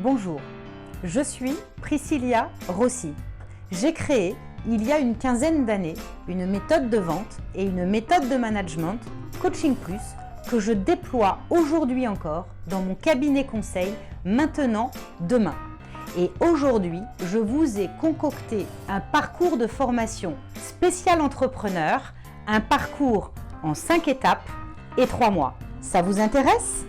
Bonjour, je suis Priscilla Rossi. J'ai créé, il y a une quinzaine d'années, une méthode de vente et une méthode de management, Coaching Plus, que je déploie aujourd'hui encore dans mon cabinet conseil Maintenant, Demain. Et aujourd'hui, je vous ai concocté un parcours de formation spécial entrepreneur, un parcours en 5 étapes et 3 mois. Ça vous intéresse ?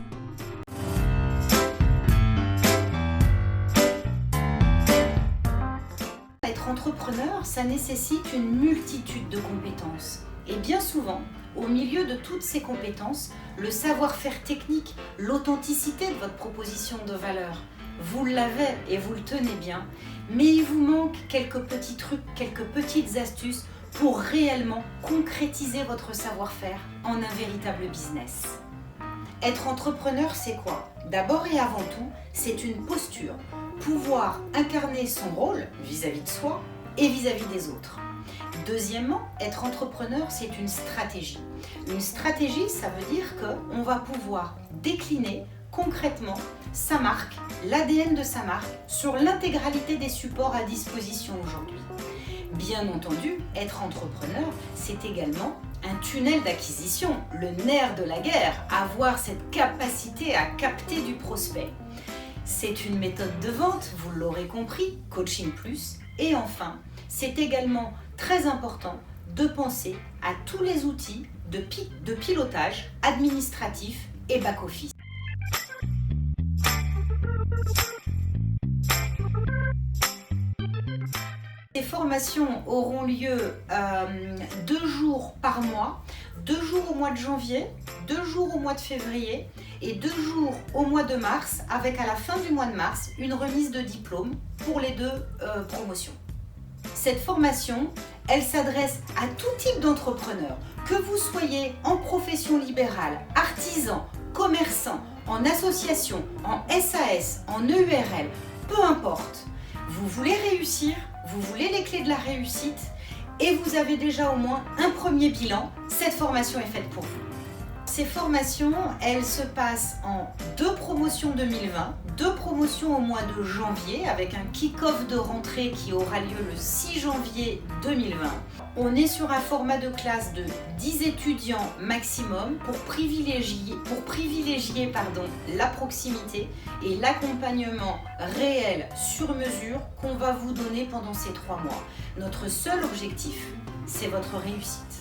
Être entrepreneur, ça nécessite une multitude de compétences. Et bien souvent, au milieu de toutes ces compétences, le savoir-faire technique, l'authenticité de votre proposition de valeur, vous l'avez et vous le tenez bien, mais il vous manque quelques petits trucs, quelques petites astuces pour réellement concrétiser votre savoir-faire en un véritable business. Être entrepreneur, c'est quoi ? D'abord et avant tout, c'est une posture. Pouvoir incarner son rôle vis-à-vis de soi et vis-à-vis des autres. Deuxièmement, être entrepreneur, c'est une stratégie. Une stratégie, ça veut dire qu'on va pouvoir décliner concrètement sa marque, l'ADN de sa marque, sur l'intégralité des supports à disposition aujourd'hui. Bien entendu, être entrepreneur, c'est également un tunnel d'acquisition, le nerf de la guerre, avoir cette capacité à capter du prospect. C'est une méthode de vente, vous l'aurez compris, Coaching Plus. Et enfin, c'est également très important de penser à tous les outils de pilotage administratif et back-office. Ces formations auront lieu 2 jours par mois, 2 jours au mois de janvier, 2 jours au mois de février et 2 jours au mois de mars, avec à la fin du mois de mars une remise de diplôme pour les 2 promotions. Cette formation, elle s'adresse à tout type d'entrepreneur, que vous soyez en profession libérale, artisan, commerçant, en association, en SAS, en EURL, peu importe. Vous voulez réussir, vous voulez les clés de la réussite et vous avez déjà au moins un premier bilan, cette formation est faite pour vous. Ces formations, elles se passent en 2 promotions 2020, 2 promotions au mois de janvier avec un kick-off de rentrée qui aura lieu le 6 janvier 2020. On est sur un format de classe de 10 étudiants maximum pour privilégier la proximité et l'accompagnement réel sur mesure qu'on va vous donner pendant ces 3 mois. Notre seul objectif, c'est votre réussite.